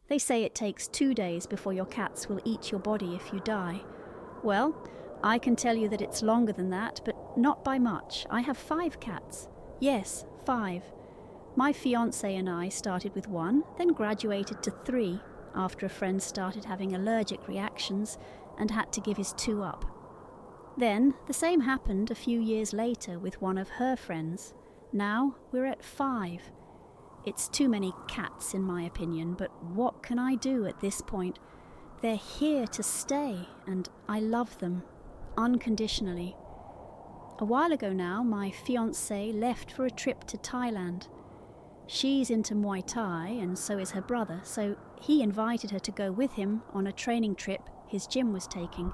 They say it takes 2 days before your cats will eat your body if you die. Well, I can tell you that it's longer than that, but not by much. I have 5 cats. Yes, 5. My fiancé and I started with 1, then graduated to 3 after a friend started having allergic reactions and had to give his 2 up. Then the same happened a few years later with one of her friends. Now we're at 5. It's too many cats in my opinion, but what can I do at this point? They're here to stay and I love them, unconditionally. A while ago now, my fiancé left for a trip to Thailand. She's into Muay Thai and so is her brother, so he invited her to go with him on a training trip his gym was taking.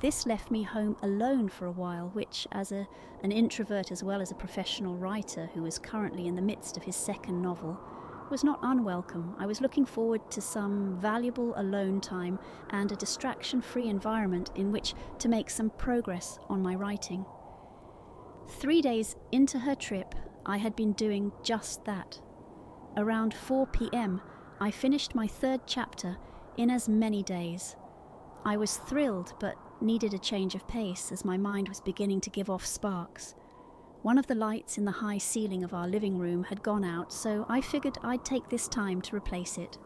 This left me home alone for a while, which, as an introvert as well as a professional writer who is currently in the midst of his 2nd novel, was not unwelcome. I was looking forward to some valuable alone time and a distraction-free environment in which to make some progress on my writing. 3 days into her trip, I had been doing just that. Around 4 p.m, I finished my 3rd chapter in as many days. I was thrilled, but needed a change of pace as my mind was beginning to give off sparks. One of the lights in the high ceiling of our living room had gone out, so I figured I'd take this time to replace it.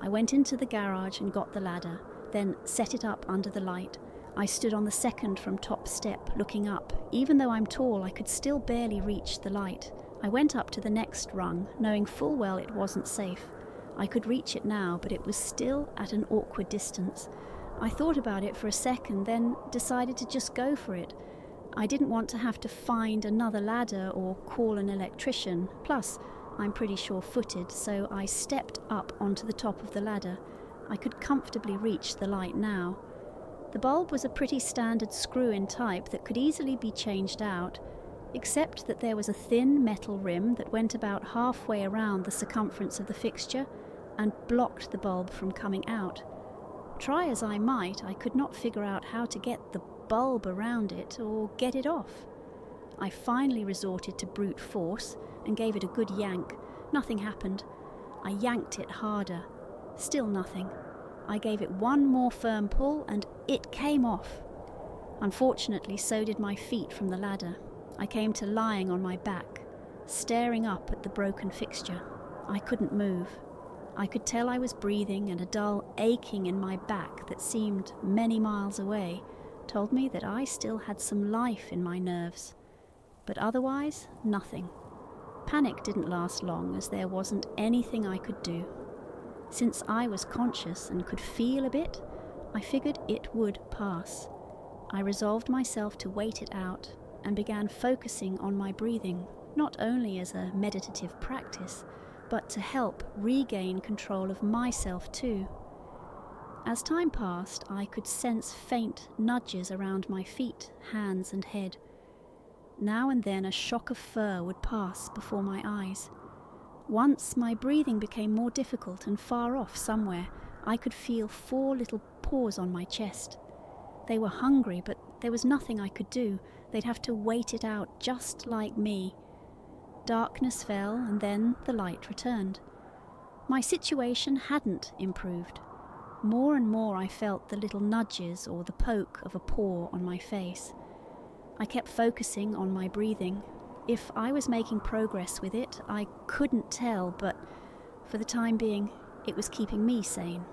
I went into the garage and got the ladder, then set it up under the light. I stood on the 2nd from top step, looking up. Even though I'm tall, I could still barely reach the light. I went up to the next rung, knowing full well it wasn't safe. I could reach it now, but it was still at an awkward distance. I thought about it for a second, then decided to just go for it. I didn't want to have to find another ladder or call an electrician. Plus, I'm pretty sure-footed, so I stepped up onto the top of the ladder. I could comfortably reach the light now. The bulb was a pretty standard screw-in type that could easily be changed out, except that there was a thin metal rim that went about halfway around the circumference of the fixture and blocked the bulb from coming out. Try as I might, I could not figure out how to get the bulb around it or get it off. I finally resorted to brute force and gave it a good yank. Nothing happened. I yanked it harder. Still nothing. I gave it one more firm pull and it came off. Unfortunately, so did my feet from the ladder. I came to lying on my back, staring up at the broken fixture. I couldn't move. I could tell I was breathing, and a dull aching in my back that seemed many miles away told me that I still had some life in my nerves. But otherwise, nothing. Panic didn't last long, as there wasn't anything I could do. Since I was conscious and could feel a bit, I figured it would pass. I resolved myself to wait it out and began focusing on my breathing, not only as a meditative practice, but to help regain control of myself too. As time passed, I could sense faint nudges around my feet, hands and head. Now and then a shock of fur would pass before my eyes. Once my breathing became more difficult and far off somewhere, I could feel 4 little paws on my chest. They were hungry, but there was nothing I could do. They'd have to wait it out just like me. Darkness fell, and then the light returned. My situation hadn't improved. More and more I felt the little nudges or the poke of a paw on my face. I kept focusing on my breathing. If I was making progress with it, I couldn't tell, but for the time being, it was keeping me sane.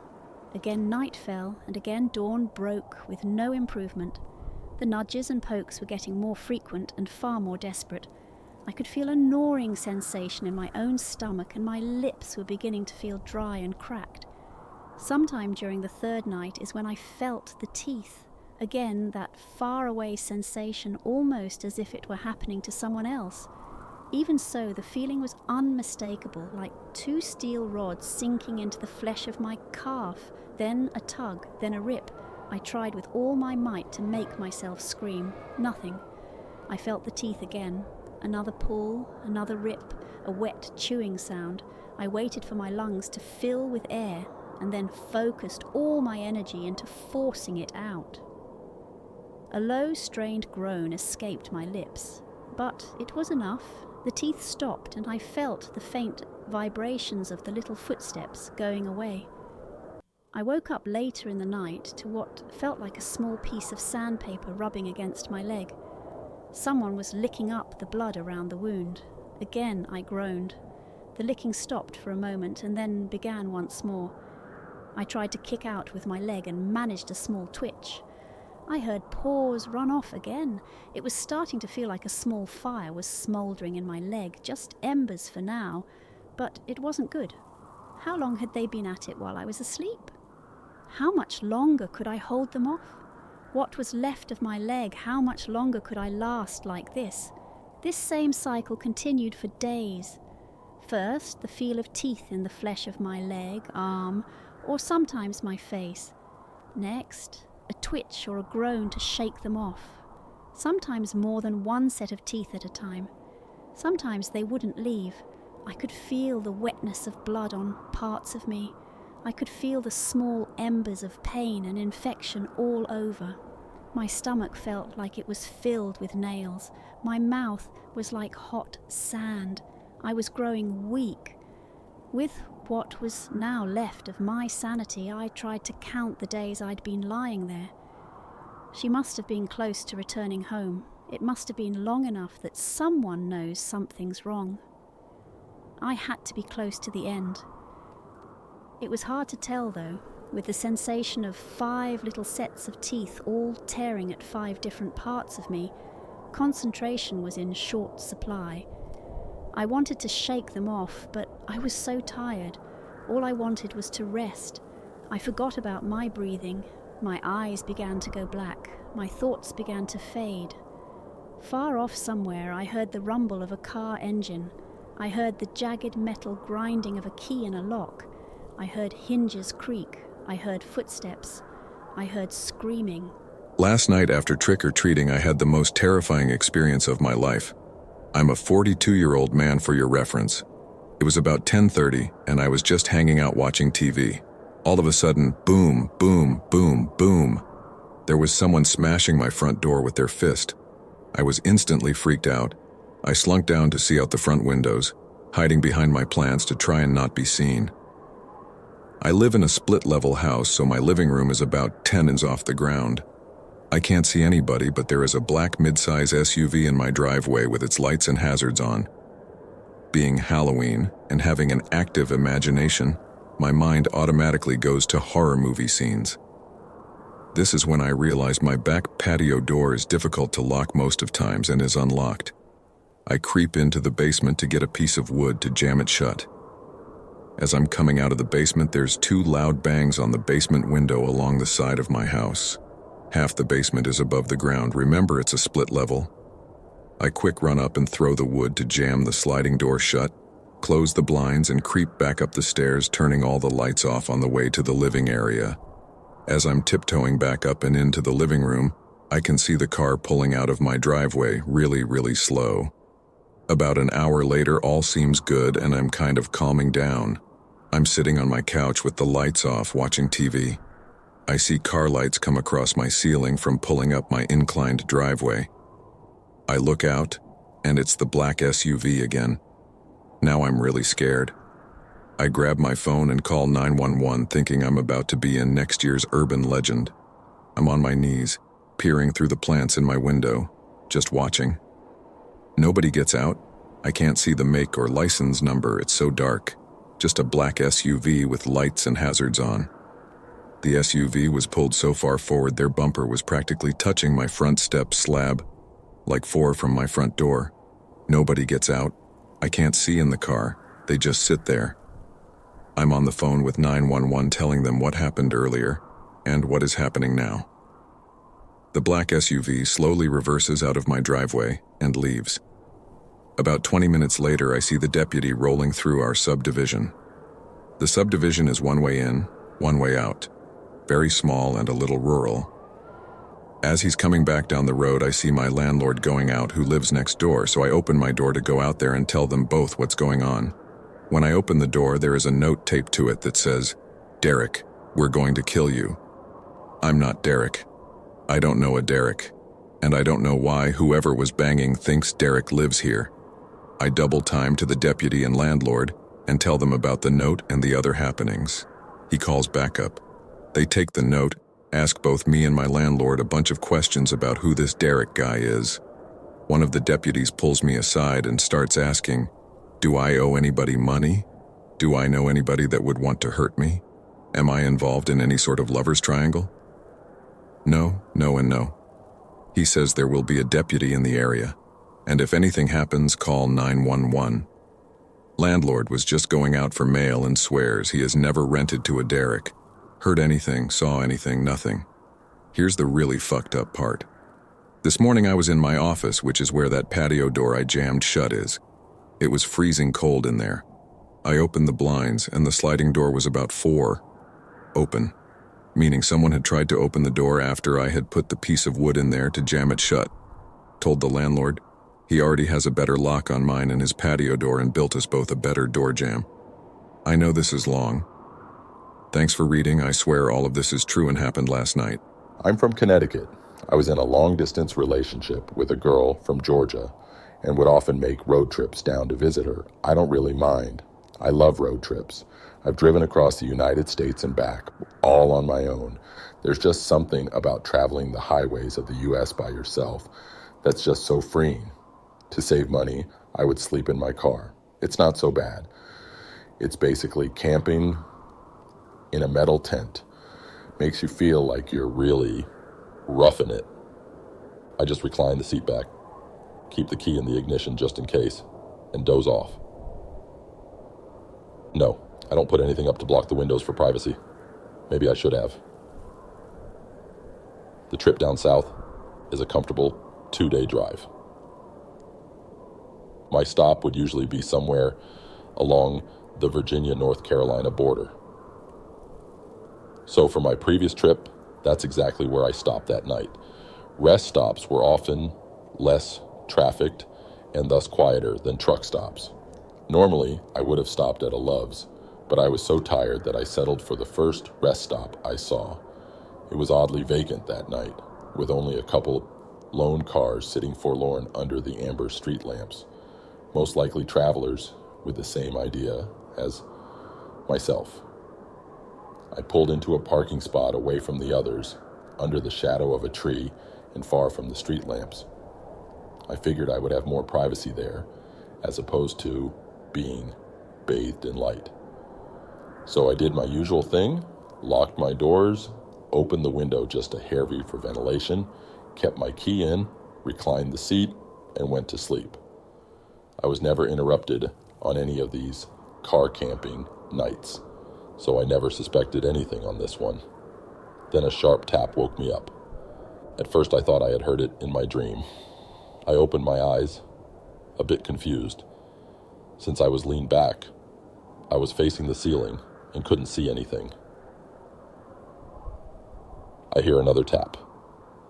Again night fell, and again dawn broke with no improvement. The nudges and pokes were getting more frequent and far more desperate. I could feel a gnawing sensation in my own stomach, and my lips were beginning to feel dry and cracked. Sometime during the 3rd night is when I felt the teeth. Again, that far-away sensation, almost as if it were happening to someone else. Even so, the feeling was unmistakable, like 2 steel rods sinking into the flesh of my calf, then a tug, then a rip. I tried with all my might to make myself scream. Nothing. I felt the teeth again. Another pull, another rip, a wet chewing sound. I waited for my lungs to fill with air and then focused all my energy into forcing it out. A low, strained groan escaped my lips. But it was enough. The teeth stopped, and I felt the faint vibrations of the little footsteps going away. I woke up later in the night to what felt like a small piece of sandpaper rubbing against my leg. Someone was licking up the blood around the wound. Again I groaned. The licking stopped for a moment and then began once more. I tried to kick out with my leg and managed a small twitch. I heard paws run off again. It was starting to feel like a small fire was smouldering in my leg, just embers for now, but it wasn't good. How long had they been at it while I was asleep? How much longer could I hold them off? What was left of my leg, how much longer could I last like this? This same cycle continued for days. First, the feel of teeth in the flesh of my leg, arm, or sometimes my face. Next, a twitch or a groan to shake them off. Sometimes more than one set of teeth at a time. Sometimes they wouldn't leave. I could feel the wetness of blood on parts of me. I could feel the small embers of pain and infection all over. My stomach felt like it was filled with nails. My mouth was like hot sand. I was growing weak. With what was now left of my sanity, I tried to count the days I'd been lying there. She must have been close to returning home. It must have been long enough that someone knows something's wrong. I had to be close to the end. It was hard to tell, though, with the sensation of 5 little sets of teeth all tearing at 5 different parts of me. Concentration was in short supply. I wanted to shake them off, but I was so tired. All I wanted was to rest. I forgot about my breathing. My eyes began to go black. My thoughts began to fade. Far off somewhere, I heard the rumble of a car engine. I heard the jagged metal grinding of a key in a lock. I heard hinges creak. I heard footsteps. I heard screaming. Last night after trick-or-treating, I had the most terrifying experience of my life. I'm a 42-year-old man for your reference. It was about 10:30, and I was just hanging out watching TV. All of a sudden, boom, boom, boom, boom. There was someone smashing my front door with their fist. I was instantly freaked out. I slunk down to see out the front windows, hiding behind my plants to try and not be seen. I live in a split-level house, so my living room is about 10 inches off the ground. I can't see anybody, but there is a black mid-size SUV in my driveway with its lights and hazards on. Being Halloween and having an active imagination, my mind automatically goes to horror movie scenes. This is when I realized my back patio door is difficult to lock most of times and is unlocked. I creep into the basement to get a piece of wood to jam it shut. As I'm coming out of the basement, there's 2 loud bangs on the basement window along the side of my house. Half the basement is above the ground. Remember, it's a split level. I quick run up and throw the wood to jam the sliding door shut, close the blinds, and creep back up the stairs, turning all the lights off on the way to the living area. As I'm tiptoeing back up and into the living room, I can see the car pulling out of my driveway really slow. About an hour later, all seems good and I'm kind of calming down. I'm sitting on my couch with the lights off, watching TV. I see car lights come across my ceiling from pulling up my inclined driveway. I look out, and it's the black SUV again. Now I'm really scared. I grab my phone and call 911, thinking I'm about to be in next year's urban legend. I'm on my knees, peering through the plants in my window, just watching. Nobody gets out. I can't see the make or license number, it's so dark. Just a black SUV with lights and hazards on. The SUV was pulled so far forward their bumper was practically touching my front step slab, like 4 from my front door. Nobody gets out. I can't see in the car. They just sit there. I'm on the phone with 911 telling them what happened earlier and what is happening now. The black SUV slowly reverses out of my driveway and leaves. About 20 minutes later, I see the deputy rolling through our subdivision. The subdivision is one way in, one way out. Very small and a little rural. As he's coming back down the road, I see my landlord going out who lives next door, so I open my door to go out there and tell them both what's going on. When I open the door, there is a note taped to it that says, "Derek, we're going to kill you." I'm not Derek. I don't know a Derek. and I don't know why whoever was banging thinks Derek lives here. I double time to the deputy and landlord and tell them about the note and the other happenings. He calls backup. They take the note, ask both me and my landlord a bunch of questions about who this Derek guy is. One of the deputies pulls me aside and starts asking, do I owe anybody money? Do I know anybody that would want to hurt me? Am I involved in any sort of lover's triangle? No, no, and no. He says there will be a deputy in the area, and if anything happens, call 911. Landlord was just going out for mail and swears he has never rented to a Derek. Heard anything, saw anything, nothing. Here's the really fucked up part. This morning I was in my office, which is where that patio door I jammed shut is. It was freezing cold in there. I opened the blinds and the sliding door was about 4 open, meaning someone had tried to open the door after I had put the piece of wood in there to jam it shut. Told the landlord he already has a better lock on mine and his patio door and built us both a better door jamb. I know this is long. Thanks for reading. I swear all of this is true and happened last night. I'm from Connecticut. I was in a long-distance relationship with a girl from Georgia and would often make road trips down to visit her. I don't really mind. I love road trips. I've driven across the United States and back, all on my own. There's just something about traveling the highways of the U.S. by yourself that's just so freeing. To save money, I would sleep in my car. It's not so bad. It's basically camping in a metal tent. Makes you feel like you're really roughing it. I just recline the seat back, keep the key in the ignition just in case, and doze off. No, I don't put anything up to block the windows for privacy. Maybe I should have. The trip down south is a comfortable 2-day drive. My stop would usually be somewhere along the Virginia-North Carolina border. So for my previous trip, that's exactly where I stopped that night. Rest stops were often less trafficked and thus quieter than truck stops. Normally, I would have stopped at a Love's, but I was so tired that I settled for the first rest stop I saw. It was oddly vacant that night, with only a couple lone cars sitting forlorn under the amber street lamps, most likely travelers with the same idea as myself. I pulled into a parking spot away from the others, under the shadow of a tree and far from the street lamps. I figured I would have more privacy there, as opposed to being bathed in light. So I did my usual thing, locked my doors, opened the window just a hair view for ventilation, kept my key in, reclined the seat, and went to sleep. I was never interrupted on any of these car camping nights, so I never suspected anything on this one. Then a sharp tap woke me up. At first I thought I had heard it in my dream. I opened my eyes, a bit confused. Since I was leaned back, I was facing the ceiling and couldn't see anything. I hear another tap.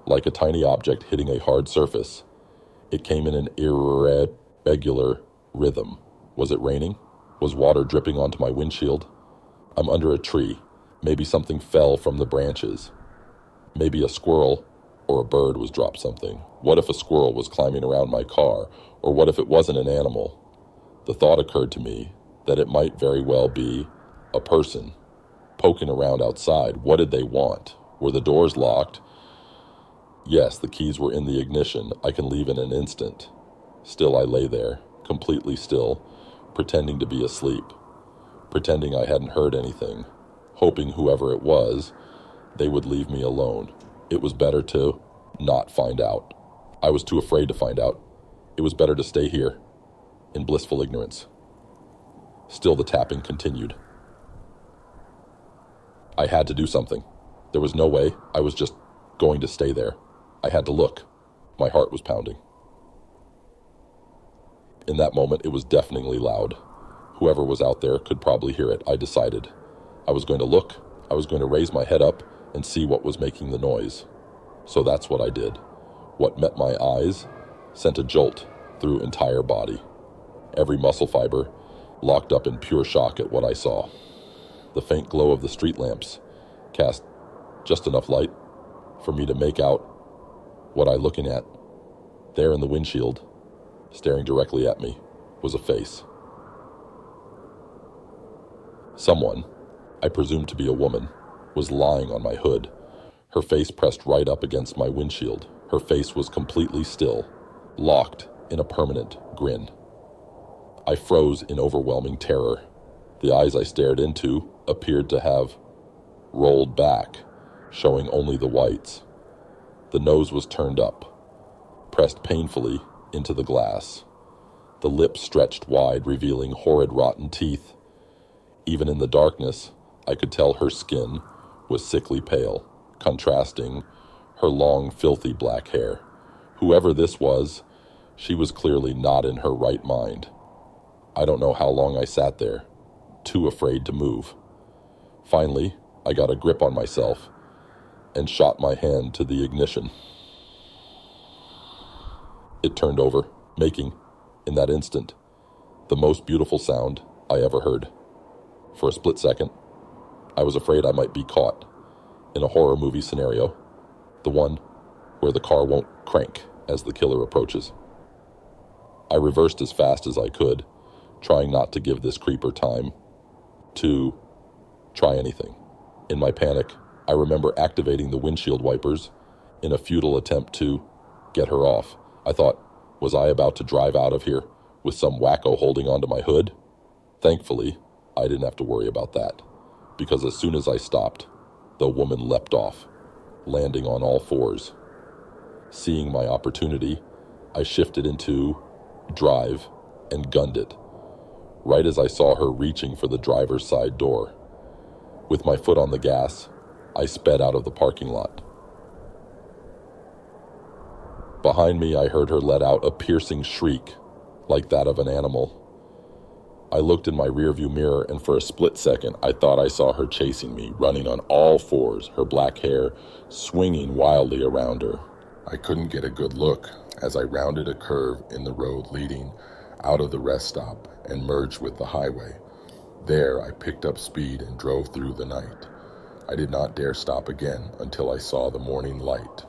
Like a tiny object hitting a hard surface, it came in an irregular rhythm. Was it raining? Was water dripping onto my windshield? I'm under a tree. Maybe something fell from the branches. Maybe a squirrel or a bird was dropped something. What if a squirrel was climbing around my car? Or what if it wasn't an animal? The thought occurred to me that it might very well be a person poking around outside. What did they want? Were the doors locked? Yes, the keys were in the ignition. I can leave in an instant. Still I lay there, completely still, pretending to be asleep, pretending I hadn't heard anything, hoping whoever it was, they would leave me alone. It was better to not find out. I was too afraid to find out. It was better to stay here, in blissful ignorance. Still the tapping continued. I had to do something. There was no way I was just going to stay there. I had to look. My heart was pounding. In that moment, it was deafeningly loud. Whoever was out there could probably hear it, I decided. I was going to look. I was going to raise my head up and see what was making the noise. So that's what I did. What met my eyes sent a jolt through entire body. Every muscle fiber locked up in pure shock at what I saw. The faint glow of the street lamps cast just enough light for me to make out What I looking at, there in the windshield, staring directly at me, was a face. Someone, I presume to be a woman, was lying on my hood, her face pressed right up against my windshield. Her face was completely still, locked in a permanent grin. I froze in overwhelming terror. The eyes I stared into appeared to have rolled back, showing only the whites. The nose was turned up, pressed painfully into the glass. The lips stretched wide, revealing horrid rotten teeth. Even in the darkness, I could tell her skin was sickly pale, contrasting her long, filthy black hair. Whoever this was, she was clearly not in her right mind. I don't know how long I sat there, too afraid to move. Finally, I got a grip on myself and shot my hand to the ignition. It turned over, making, in that instant, the most beautiful sound I ever heard. For a split second, I was afraid I might be caught in a horror movie scenario, the one where the car won't crank as the killer approaches. I reversed as fast as I could, trying not to give this creeper time to try anything. In my panic, I remember activating the windshield wipers in a futile attempt to get her off. I thought, was I about to drive out of here with some wacko holding onto my hood? Thankfully, I didn't have to worry about that, because as soon as I stopped, the woman leapt off, landing on all fours. Seeing my opportunity, I shifted into drive and gunned it, right as I saw her reaching for the driver's side door. With my foot on the gas, I sped out of the parking lot. Behind me, I heard her let out a piercing shriek, like that of an animal. I looked in my rearview mirror, and for a split second, I thought I saw her chasing me, running on all fours, her black hair swinging wildly around her. I couldn't get a good look as I rounded a curve in the road leading out of the rest stop and merged with the highway. There, I picked up speed and drove through the night. I did not dare stop again until I saw the morning light.